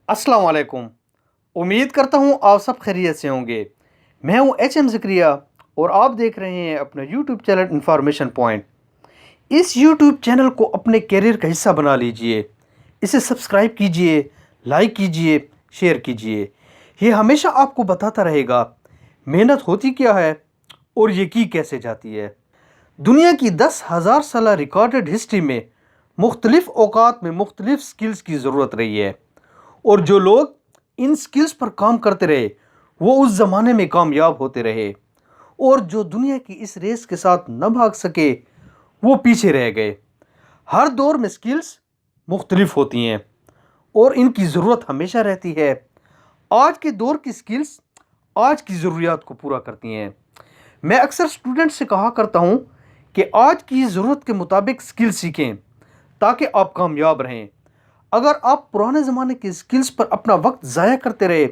अस्सलाम वालेकुम। उम्मीद करता हूँ आप सब खैरियत से होंगे। मैं हूँ एच.एम. ज़करिया और आप देख रहे हैं अपना यूट्यूब चैनल इन्फॉर्मेशन पॉइंट। इस यूट्यूब चैनल को अपने करियर का हिस्सा बना लीजिए। इसे सब्सक्राइब कीजिए, लाइक कीजिए, शेयर कीजिए। ये हमेशा आपको बताता रहेगा मेहनत होती क्या है और ये की कैसे जाती है। दुनिया की 10,000 साल रिकॉर्डेड हिस्ट्री में मुख्तलिफ औकात में मुख्तलिफ स्किल्स की ज़रूरत रही है, और जो लोग इन स्किल्स पर काम करते रहे वो उस ज़माने में कामयाब होते रहे, और जो दुनिया की इस रेस के साथ न भाग सके वो पीछे रह गए। हर दौर में स्किल्स मुख्तलिफ होती हैं और इनकी ज़रूरत हमेशा रहती है। आज के दौर की स्किल्स आज की ज़रूरियात को पूरा करती हैं। मैं अक्सर स्टूडेंट से कहा करता हूँ कि आज की ज़रूरत के मुताबिक स्किल सीखें ताकि आप कामयाब रहें। अगर आप पुराने ज़माने की स्किल्स पर अपना वक्त ज़ाया करते रहे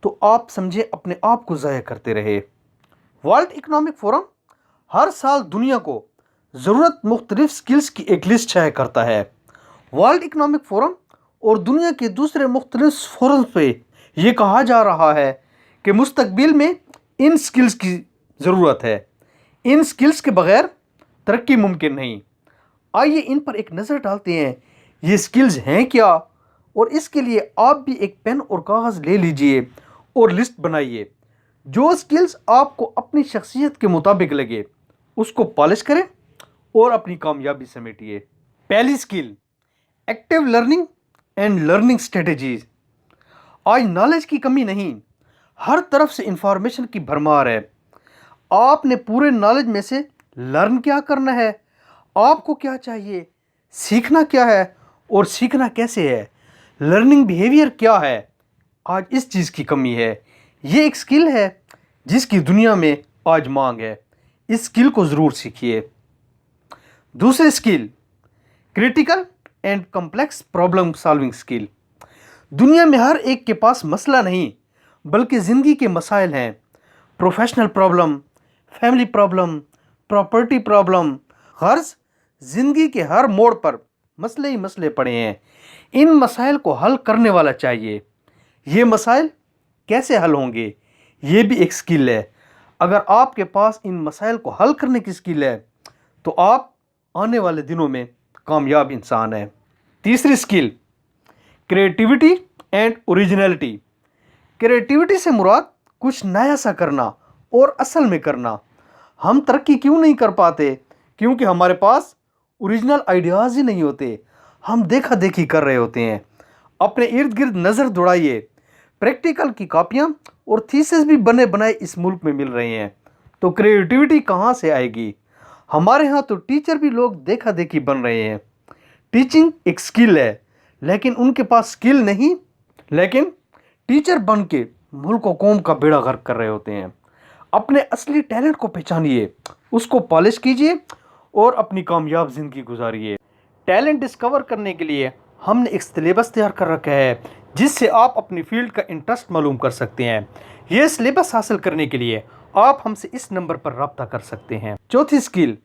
तो आप समझे अपने आप को ज़ाया करते रहे। वर्ल्ड इकोनॉमिक फोरम हर साल दुनिया को ज़रूरत मुख्तलिफ स्किल्स की एक लिस्ट शाया करता है। वर्ल्ड इकोनॉमिक फोरम और दुनिया के दूसरे मुख्तलिफ फोरम पे ये कहा जा रहा है कि मुस्तकबिल में इन स्किल्स की ज़रूरत है। इन स्किल्स के बगैर तरक्की मुमकिन नहीं। आइए इन पर एक नज़र डालते हैं ये स्किल्स हैं क्या, और इसके लिए आप भी एक पेन और कागज़ ले लीजिए और लिस्ट बनाइए। जो स्किल्स आपको अपनी शख्सियत के मुताबिक लगे उसको पॉलिश करें और अपनी कामयाबी समेटिए। पहली skill, active learning and learning strategies. आज नॉलेज की कमी नहीं, हर तरफ से इंफॉर्मेशन की भरमार है। आपने पूरे नॉलेज में से लर्न क्या करना है, आपको क्या चाहिए, सीखना क्या है और सीखना कैसे है, लर्निंग बिहेवियर क्या है। आज इस चीज़ की कमी है। ये एक स्किल है जिसकी दुनिया में आज मांग है। इस स्किल को ज़रूर सीखिए। दूसरी skill, critical and complex problem solving skill. दुनिया में हर एक के पास मसला नहीं बल्कि ज़िंदगी के मसाइल हैं। Professional problem, family problem, property problem, गर्ज, ज़िंदगी के हर मोड़ पर मसले ही मसले पड़े हैं। इन मसाइल को हल करने वाला चाहिए। ये मसाइल कैसे हल होंगे, ये भी एक स्किल है। अगर आपके पास इन मसाइल को हल करने की स्किल है तो आप आने वाले दिनों में कामयाब इंसान हैं। तीसरी skill, creativity and originality. Creativity से मुराद कुछ नया सा करना और असल में करना। हम तरक्की क्यों नहीं कर पाते? क्योंकि हमारे पास ओरिजिनल आइडियाज़ ही नहीं होते। हम देखा देखी कर रहे होते हैं। अपने इर्द गिर्द नज़र दौड़ाइए, प्रैक्टिकल की कॉपियाँ और थीसिस भी बने बनाए इस मुल्क में मिल रहे हैं, तो क्रिएटिविटी कहाँ से आएगी? हमारे यहाँ तो टीचर भी लोग देखा देखी बन रहे हैं। टीचिंग एक स्किल है, लेकिन उनके पास स्किल नहीं, लेकिन टीचर बन के मुल्क व कौम का बेड़ा गर्क कर रहे होते हैं। अपने असली टैलेंट को पहचानिए, उसको पॉलिश कीजिए और अपनी कामयाब ज़िंदगी गुजारिए। टैलेंट डिस्कवर करने के लिए हमने एक सिलेबस तैयार कर रखा है जिससे आप अपनी फील्ड का इंटरेस्ट मालूम कर सकते हैं। यह सिलेबस हासिल करने के लिए आप हमसे इस नंबर पर रब्ता कर सकते हैं। चौथी skill,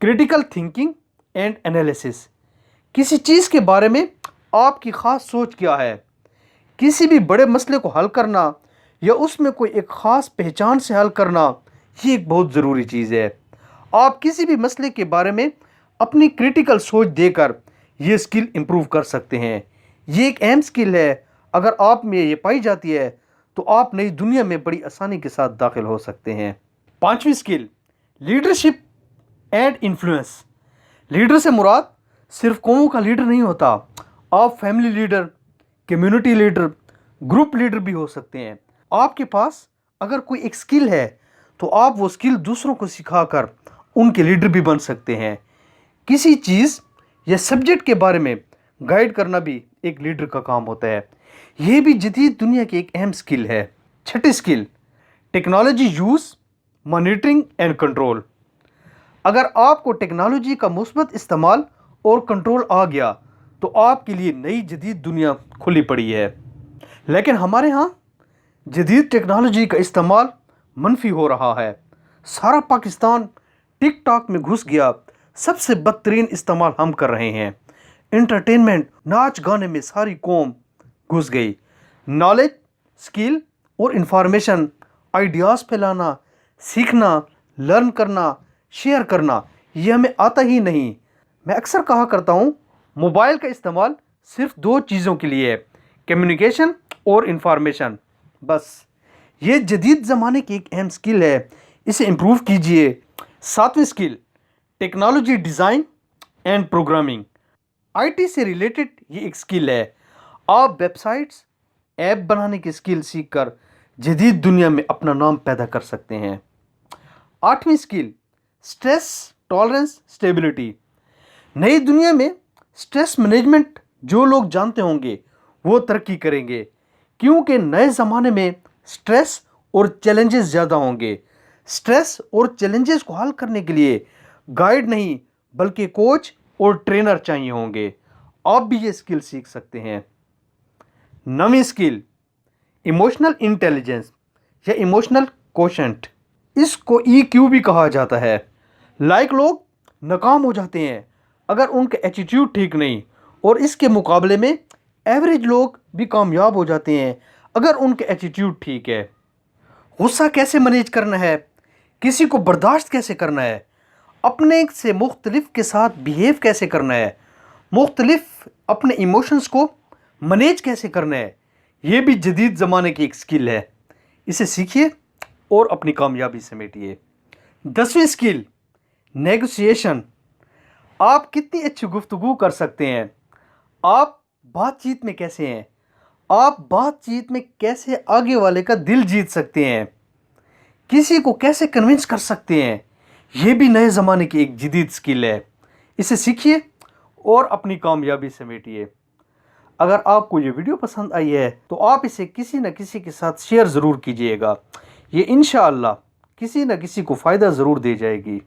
critical thinking and analysis. किसी चीज़ के बारे में आपकी ख़ास सोच क्या है? किसी भी बड़े मसले को हल करना या उसमें कोई एक ख़ास पहचान से हल करना, ये एक बहुत ज़रूरी चीज़ है। आप किसी भी मसले के बारे में अपनी क्रिटिकल सोच देकर ये स्किल इम्प्रूव कर सकते हैं। ये एक अहम स्किल है। अगर आप में ये पाई जाती है तो आप नई दुनिया में बड़ी आसानी के साथ दाखिल हो सकते हैं। पांचवी skill, leadership and influence. Leader से मुराद सिर्फ कौमों का लीडर नहीं होता। आप family leader, community leader, group leader भी हो सकते हैं। आपके पास अगर कोई एक स्किल है तो आप वो स्किल दूसरों को सिखाकर उनके लीडर भी बन सकते हैं। किसी चीज़ या सब्जेक्ट के बारे में गाइड करना भी एक लीडर का काम होता है। ये भी जदीद दुनिया की एक अहम स्किल है। छठी skill, technology use, monitoring and control. अगर आपको टेक्नोलॉजी का मुस्बत इस्तेमाल और कंट्रोल आ गया तो आपके लिए नई जदीद दुनिया खुली पड़ी है। लेकिन हमारे यहाँ जदीद टेक्नोलॉजी का इस्तेमाल मनफी हो रहा है। सारा पाकिस्तान टिकटॉक में घुस गया। सबसे बदतरीन इस्तेमाल हम कर रहे हैं। एंटरटेनमेंट, नाच गाने में सारी कौम घुस गई। नॉलेज, स्किल और इन्फॉर्मेशन, आइडियाज़ फैलाना, सीखना, लर्न करना, शेयर करना, ये हमें आता ही नहीं। मैं अक्सर कहा करता हूँ, मोबाइल का इस्तेमाल सिर्फ 2 चीज़ों के लिए है, कम्युनिकेशन और इन्फॉर्मेशन। बस ये जदीद ज़माने की एक अहम स्किल है, इसे इम्प्रूव कीजिए। 7वीं skill, technology design and programming. IT से रिलेटेड ये एक स्किल है। आप वेबसाइट्स, ऐप बनाने की स्किल सीख कर जदीद दुनिया में अपना नाम पैदा कर सकते हैं। 8वीं स्किल, स्ट्रेस टॉलरेंस स्टेबिलिटी। नई दुनिया में स्ट्रेस मैनेजमेंट जो लोग जानते होंगे वो तरक्की करेंगे, क्योंकि नए ज़माने में स्ट्रेस और चैलेंजेस ज़्यादा होंगे। स्ट्रेस और चैलेंजेस को हल करने के लिए गाइड नहीं बल्कि कोच और ट्रेनर चाहिए होंगे। आप भी ये स्किल सीख सकते हैं। 9वीं स्किल, इमोशनल इंटेलिजेंस या इमोशनल कोशेंट। इसको EQ भी कहा जाता है। लोग नाकाम हो जाते हैं अगर उनका एटीट्यूड ठीक नहीं, और इसके मुकाबले में एवरेज लोग भी कामयाब हो जाते हैं अगर उनका एटीट्यूड ठीक है। गुस्सा कैसे मैनेज करना है, किसी को बर्दाश्त कैसे करना है, अपने से मुख्तलिफ के साथ बिहेव कैसे करना है, मुख्तलिफ अपने इमोशंस को मैनेज कैसे करना है, ये भी जदीद ज़माने की एक स्किल है। इसे सीखिए और अपनी कामयाबी समेटिए। 10वीं स्किल, नेगोशिएशन। आप कितनी अच्छी गुफ्तगू कर सकते हैं, आप बातचीत में कैसे हैं, आप बातचीत में कैसे आगे वाले का दिल जीत सकते हैं, किसी को कैसे कन्विंस कर सकते हैं, ये भी नए ज़माने की एक जदीद स्किल है। इसे सीखिए और अपनी कामयाबी समेटिए। अगर आपको ये वीडियो पसंद आई है तो आप इसे किसी न किसी के साथ शेयर ज़रूर कीजिएगा। ये इंशाअल्लाह किसी न किसी को फ़ायदा ज़रूर दे जाएगी।